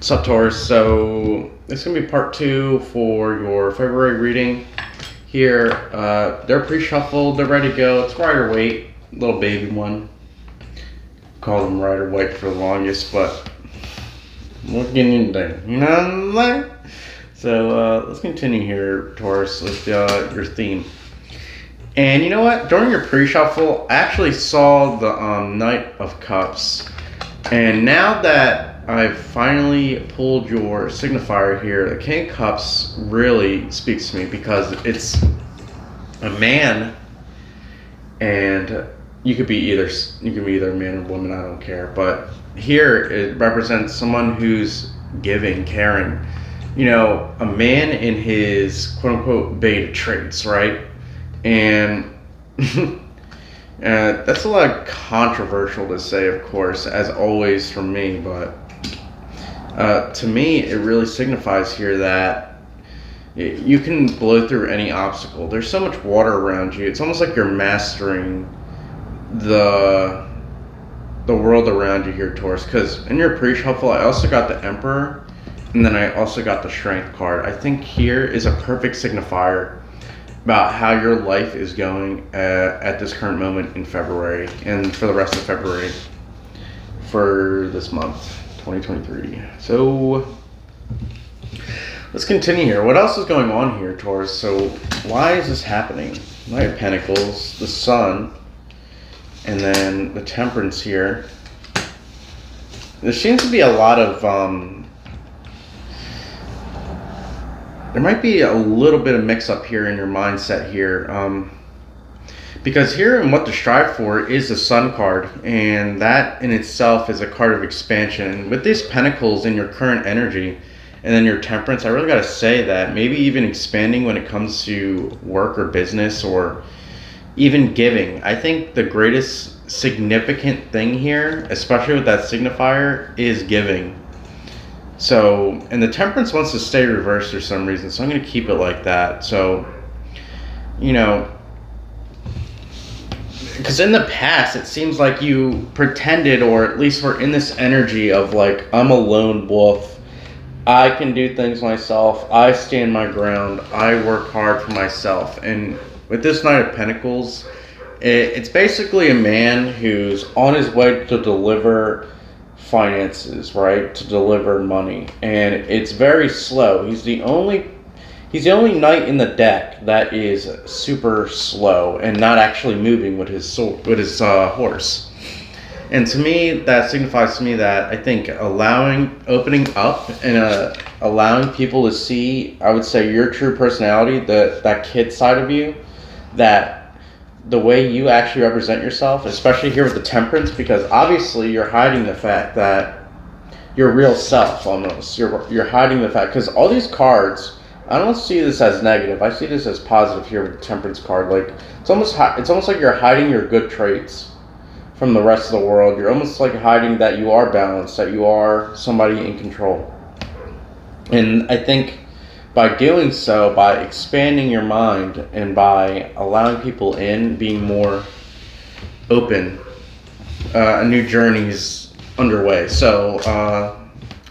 What's up, Taurus? So this is gonna be part two for your February reading. Here, they're pre-shuffled, they're ready to go. It's Rider Waite, little baby one. Called him Rider Waite for the longest, but what can you do? You know what I'm saying? So let's continue here, Taurus, with your theme. And you know what? During your pre-shuffle, I actually saw the Knight of Cups, and now that I've finally pulled your signifier here, the King of Cups really speaks to me because it's a man, and you could be either a man or woman, I don't care. But here it represents someone who's giving, caring. You know, a man in his quote unquote beta traits, right? And that's a lot controversial to say, of course, as always for me, but to me, it really signifies here that you can blow through any obstacle. There's so much water around you. It's almost like you're mastering the world around you here, Taurus. Because in your pre-shuffle, I also got the Emperor, and then I also got the Strength card. I think here is a perfect signifier about how your life is going at this current moment in February and for the rest of February for this month. 2023. So let's continue here. What else is going on here, Taurus? So why is this happening? Knight of Pentacles, the Sun, and then the Temperance here. There seems to be a lot of there might be a little bit of mix-up here in your mindset here. Because here and what to strive for is the Sun card, and that in itself is a card of expansion. With these Pentacles in your current energy and then your Temperance, I really got to say that maybe even expanding when it comes to work or business or even giving. I think the greatest significant thing here, especially with that signifier, is giving. So, and the Temperance wants to stay reversed for some reason, so I'm going to keep it like that. So, you know, because in the past, it seems like you pretended, or at least were in this energy of like, I'm a lone wolf. I can do things myself. I stand my ground. I work hard for myself. And with this Knight of Pentacles, it's basically a man who's on his way to deliver finances, right? To deliver money. And it's very slow. He's the only knight in the deck that is super slow and not actually moving with his horse. And to me, that signifies to me that I think opening up and allowing people to see, I would say, your true personality, that kid side of you, that the way you actually represent yourself, especially here with the Temperance, because obviously you're hiding the fact that your real self almost. You're hiding the fact, because all these cards, I don't see this as negative. I see this as positive here with the Temperance card. Like it's almost like you're hiding your good traits from the rest of the world. You're almost like hiding that you are balanced, that you are somebody in control. And I think by doing so, by expanding your mind and by allowing people in, being more open, a new journey's underway. So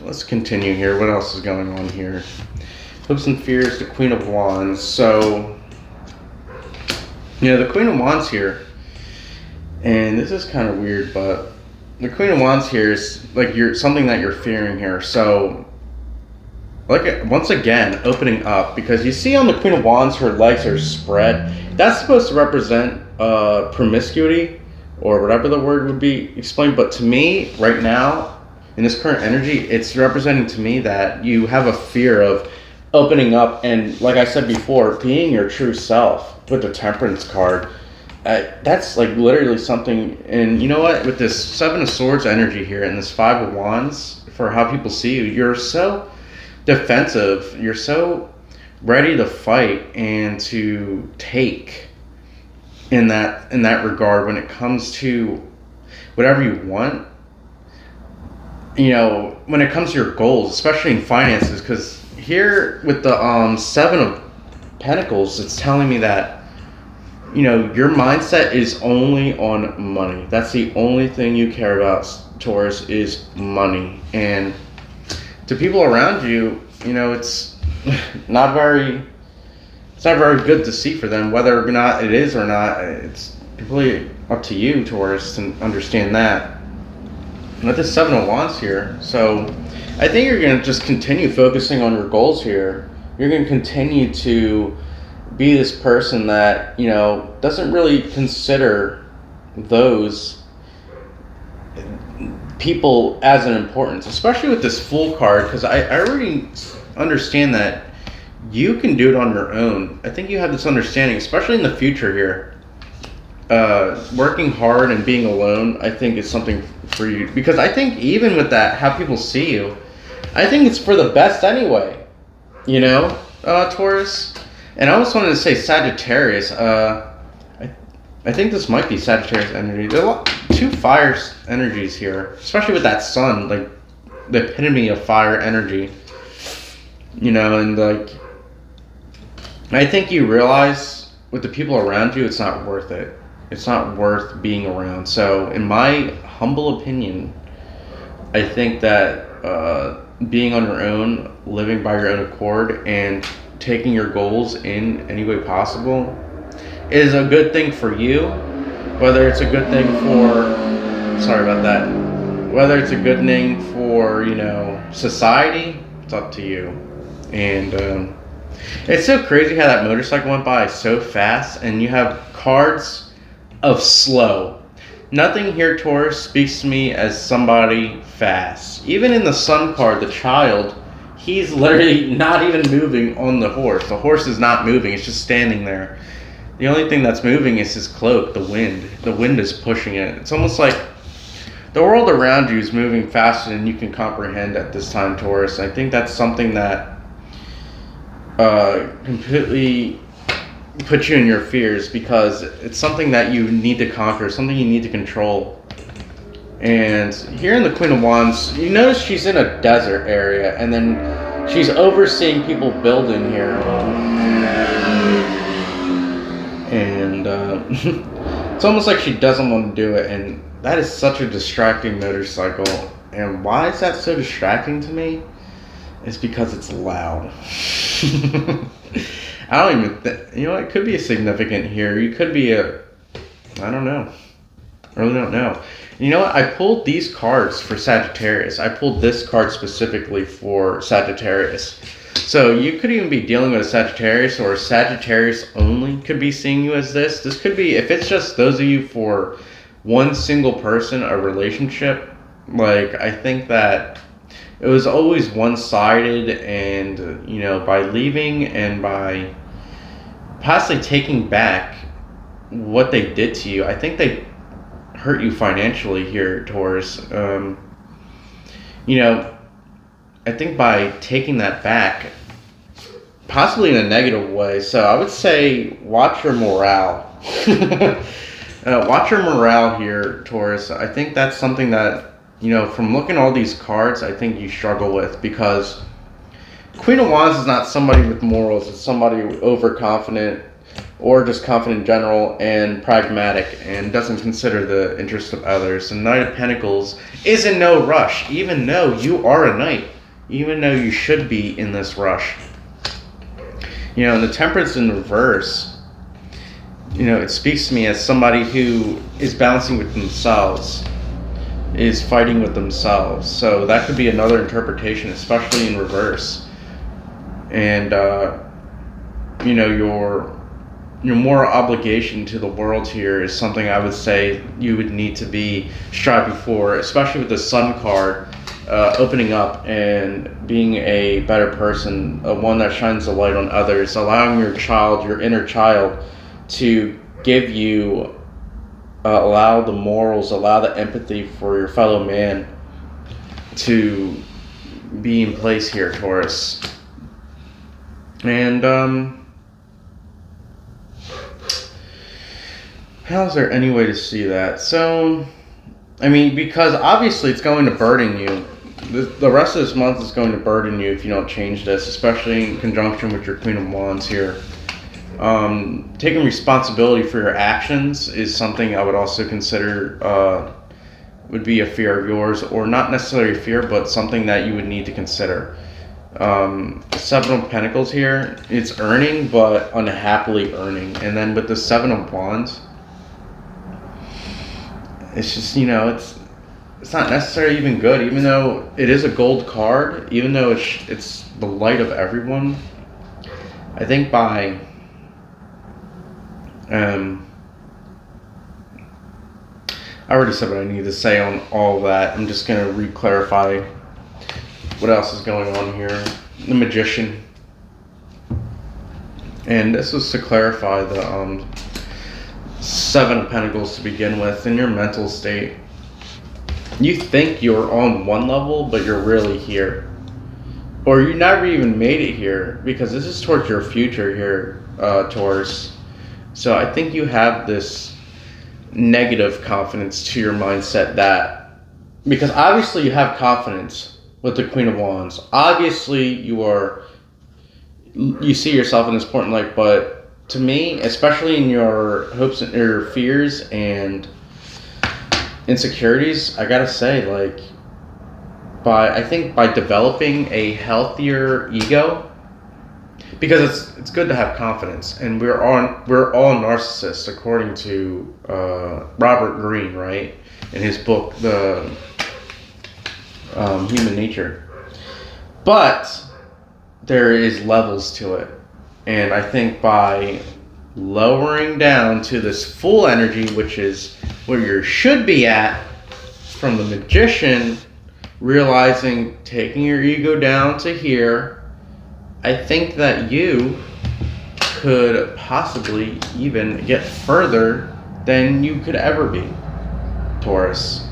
let's continue here. What else is going on here? Hopes and fears, the Queen of Wands. So, you know, the Queen of Wands here, and this is kind of weird, but the Queen of Wands here is like something that you're fearing here. So, like once again, opening up, because you see on the Queen of Wands, her legs are spread. That's supposed to represent promiscuity or whatever the word would be explained. But to me, right now, in this current energy, it's representing to me that you have a fear of opening up and, like I said before, being your true self with the Temperance card. That's like literally something. And you know what, with this Seven of Swords energy here and this Five of Wands, for how people see you, you're so defensive, you're so ready to fight and to take in that regard when it comes to whatever you want. You know, when it comes to your goals, especially in finances, because here with the Seven of Pentacles, it's telling me that, you know, your mindset is only on money. That's the only thing you care about, Taurus, is money. And to people around you, it's not very it's not very good to see for them. Whether or not it is or not, it's completely up to you, Taurus, to understand that. And with the Seven of Wands here, so I think you're going to just continue focusing on your goals here. You're going to continue to be this person that, doesn't really consider those people as an importance, especially with this Fool card, because I already understand that you can do it on your own. I think you have this understanding, especially in the future here. Working hard and being alone, I think, is something for you, because I think even with that, how people see you, I think it's for the best anyway, Taurus. And I almost wanted to say Sagittarius. I think this might be Sagittarius energy. There are two fire energies here, especially with that sun, like the epitome of fire energy. And like, I think you realize with the people around you, it's not worth it. It's not worth being around. So in my humble opinion, I think that being on your own, living by your own accord, and taking your goals in any way possible is a good thing for you. Whether it's a good thing whether it's a good thing for, society, it's up to you. And it's so crazy how that motorcycle went by so fast, and you have cards of slow. Nothing here, Taurus, speaks to me as somebody fast. Even in the Sun card, the child, he's literally not even moving on the horse. The horse is not moving, it's just standing there. The only thing that's moving is his cloak, the wind. The wind is pushing it. It's almost like the world around you is moving faster than you can comprehend at this time, Taurus. I think that's something that completely puts you in your fears, because it's something that you need to conquer, something you need to control. And here in the Queen of Wands, you notice she's in a desert area, and then she's overseeing people building here. And it's almost like she doesn't want to do it, and that is such a distracting motorcycle. And why is that so distracting to me? It's because it's loud. I don't even it could be a significant here. You could be I don't know. I really don't know. You know what? I pulled these cards for Sagittarius. I pulled this card specifically for Sagittarius. So you could even be dealing with a Sagittarius, or a Sagittarius only could be seeing you as this. This could be, if it's just those of you for one single person, a relationship, like, I think that it was always one-sided, and, by leaving and by possibly taking back what they did to you, I think they hurt you financially here, Taurus. I think by taking that back, possibly in a negative way. So I would say watch your morale. Watch your morale here, Taurus. I think that's something that, from looking at all these cards, I think you struggle with, because Queen of Wands is not somebody with morals. It's somebody overconfident, or just confident in general, and pragmatic, and doesn't consider the interest of others. And Knight of Pentacles is in no rush, even though you are a knight, even though you should be in this rush. And the Temperance in reverse, it speaks to me as somebody who is balancing with themselves, is fighting with themselves. So that could be another interpretation, especially in reverse. And, your moral obligation to the world here is something I would say you would need to be striving for, especially with the Sun card, opening up and being a better person, one that shines the light on others, allowing your inner child, to give you, allow the morals, allow the empathy for your fellow man to be in place here, Taurus. And, how is there any way to see that? So, because obviously it's going to burden you. The rest of this month is going to burden you if you don't change this, especially in conjunction with your Queen of Wands here. Taking responsibility for your actions is something I would also consider would be a fear of yours, or not necessarily a fear, but something that you would need to consider. Seven of Pentacles here, it's earning, but unhappily earning. And then with the Seven of Wands, it's just, it's not necessarily even good, even though it is a gold card, even though it's the light of everyone. I think by I already said what I need to say on all that. I'm just going to re-clarify what else is going on here. The Magician. And this was to clarify the Seven of Pentacles to begin with. In your mental state, you think you're on one level, but you're really here. Or you never even made it here, because this is towards your future here, Taurus. So I think you have this negative confidence to your mindset that, because obviously you have confidence with the Queen of Wands. Obviously you see yourself in this important light, but to me, especially in your hopes and your fears and insecurities, I gotta say, like, I think by developing a healthier ego, because it's good to have confidence, and we're all narcissists, according to Robert Greene, right, in his book The Human Nature. But there is levels to it, and I think by lowering down to this full energy, which is where you should be at, from the Magician, realizing, taking your ego down to here, I think that you could possibly even get further than you could ever be, Taurus.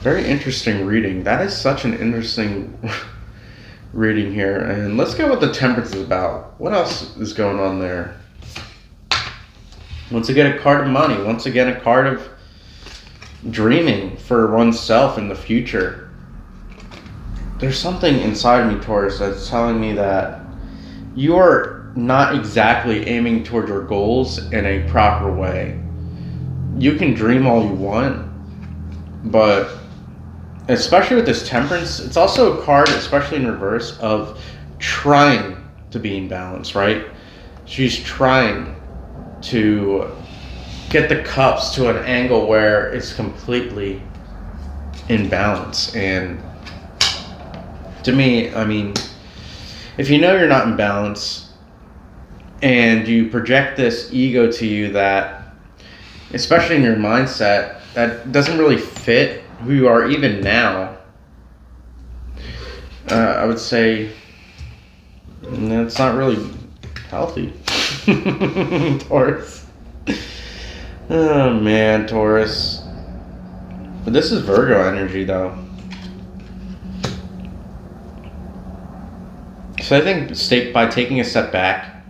Very interesting reading. That is such an interesting reading here. And let's go with the Temperance is about. What else is going on there? Once again, a card of money. Once again, a card of dreaming for oneself in the future. There's something inside me, Taurus, that's telling me that you're not exactly aiming toward your goals in a proper way. You can dream all you want, but especially with this Temperance, it's also a card, especially in reverse, of trying to be in balance, right? She's trying to get the cups to an angle where it's completely in balance. And to me, I mean, if you know you're not in balance and you project this ego to you that, especially in your mindset, that doesn't really fit who you are even now, I would say it's not really healthy. Taurus. Oh man, Taurus. But this is Virgo energy though. So I think by taking a step back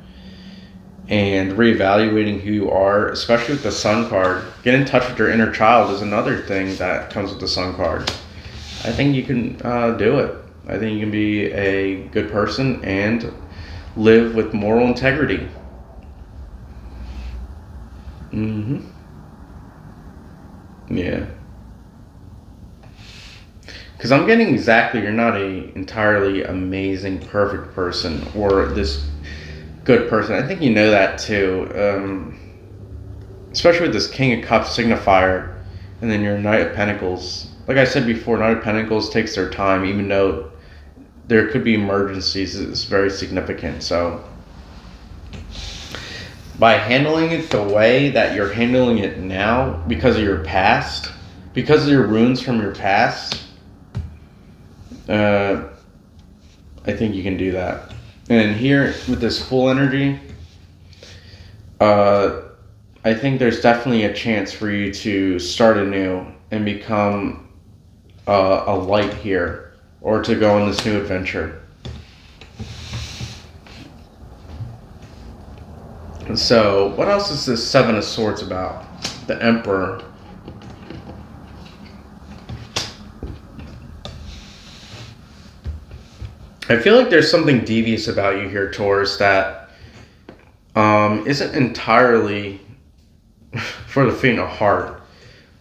and reevaluating who you are, especially with the Sun card, get in touch with your inner child is another thing that comes with the Sun card. I think you can do it. I think you can be a good person and live with moral integrity. Yeah. Because I'm getting exactly, you're not a entirely amazing, perfect person, or this good person. I think you know that too. Especially with this King of Cups signifier, and then your Knight of Pentacles. Like I said before, Knight of Pentacles takes their time, even though there could be emergencies. It's very significant. So by handling it the way that you're handling it now, because of your past, because of your wounds from your past, I think you can do that. And here with this full energy, I think there's definitely a chance for you to start anew and become a light here, or to go on this new adventure. And so what else is this Seven of Swords about? The Emperor. I feel like there's something devious about you here, Taurus, that isn't entirely for the faint of heart.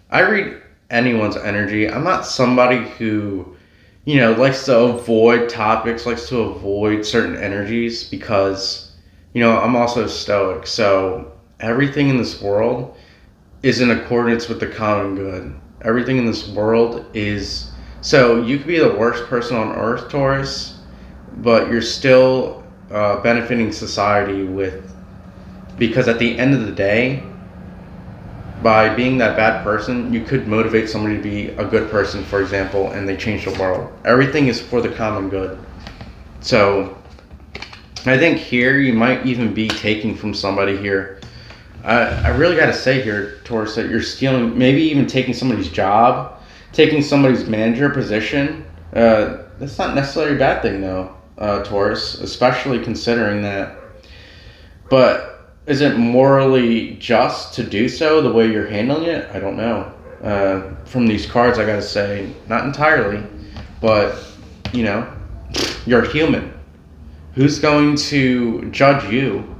I read anyone's energy. I'm not somebody who, likes to avoid topics, likes to avoid certain energies because, I'm also stoic. So everything in this world is in accordance with the common good. Everything in this world is. So you could be the worst person on earth, Taurus, but you're still benefiting society because at the end of the day, by being that bad person, you could motivate somebody to be a good person, for example, and they change the world. Everything is for the common good. So I think here you might even be taking from somebody here. I really got to say here, Taurus, that you're stealing, maybe even taking somebody's job, taking somebody's manager position. That's not necessarily a bad thing, though, Taurus, especially considering that. But is it morally just to do so the way you're handling it? I don't know. From these cards, I got to say, not entirely, but, you're human. Who's going to judge you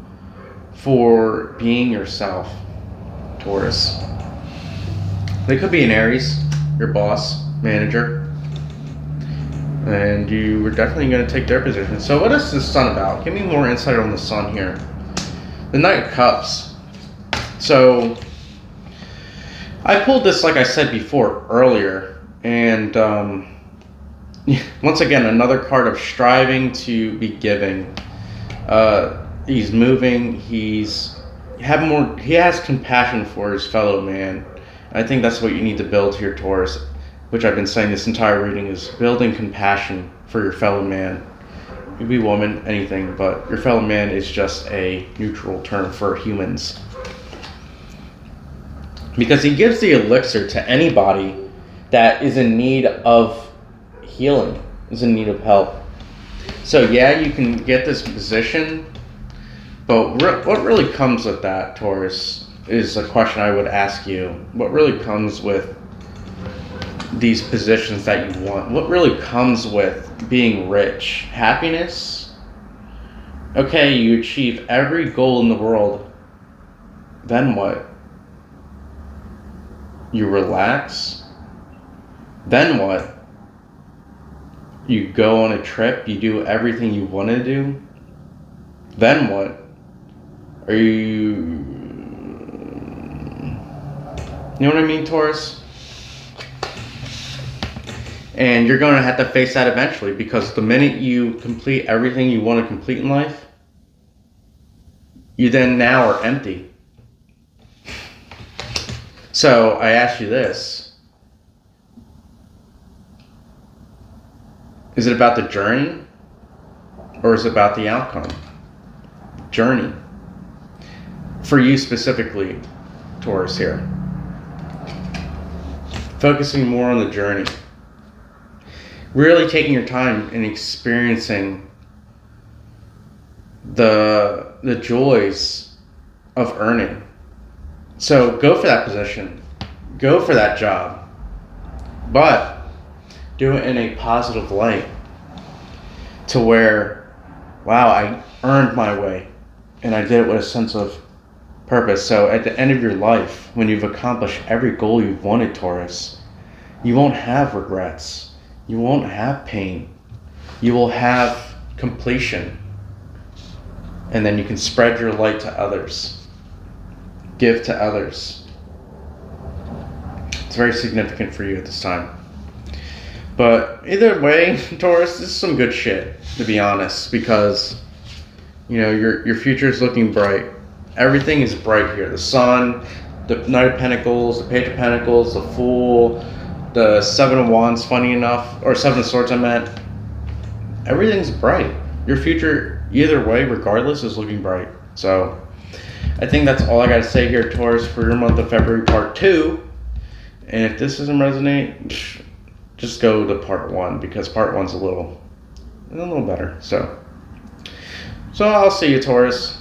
for being yourself, Taurus? They could be an Aries, your boss, manager, and you were definitely going to take their position. So what is the Sun about? Give me more insight on the Sun here. The Knight of Cups. So I pulled this, like I said before, earlier, and once again, another card of striving to be giving. He's moving. He has compassion for his fellow man. I think that's what you need to build here, Taurus, which I've been saying this entire reading, is building compassion for your fellow man. You could be woman, anything, but your fellow man is just a neutral term for humans. Because he gives the elixir to anybody that is in need of healing, is in need of help. So yeah, you can get this position, but what really comes with that, Taurus, is a question I would ask you. What really comes with these positions that you want? What really comes with being rich? Happiness? Okay, you achieve every goal in the world. Then what? You relax? Then what? You go on a trip, you do everything you want to do? Then what? Are you... You know what I mean, Taurus? And you're going to have to face that eventually, because the minute you complete everything you want to complete in life, you then now are empty. So I ask you this. Is it about the journey, or is it about the outcome? Journey. For you specifically, Taurus here. Focusing more on the journey. Really taking your time and experiencing the joys of earning. So go for that position. Go for that job. But do it in a positive light, to where, wow, I earned my way and I did it with a sense of purpose. So at the end of your life, when you've accomplished every goal you've wanted, Taurus, you won't have regrets. You won't have pain. You will have completion. And then you can spread your light to others. Give to others. It's very significant for you at this time. But either way, Taurus, this is some good shit, to be honest, because your future is looking bright. Everything is bright here. The Sun, the Knight of Pentacles, the Page of Pentacles, the Fool, the Seven of Wands, funny enough, or Seven of Swords I meant. Everything's bright. Your future, either way, regardless, is looking bright. So I think that's all I got to say here, Taurus, for your month of February, part 2. And if this doesn't resonate, just go to part 1, because part 1's a little better. So I'll see you, Taurus.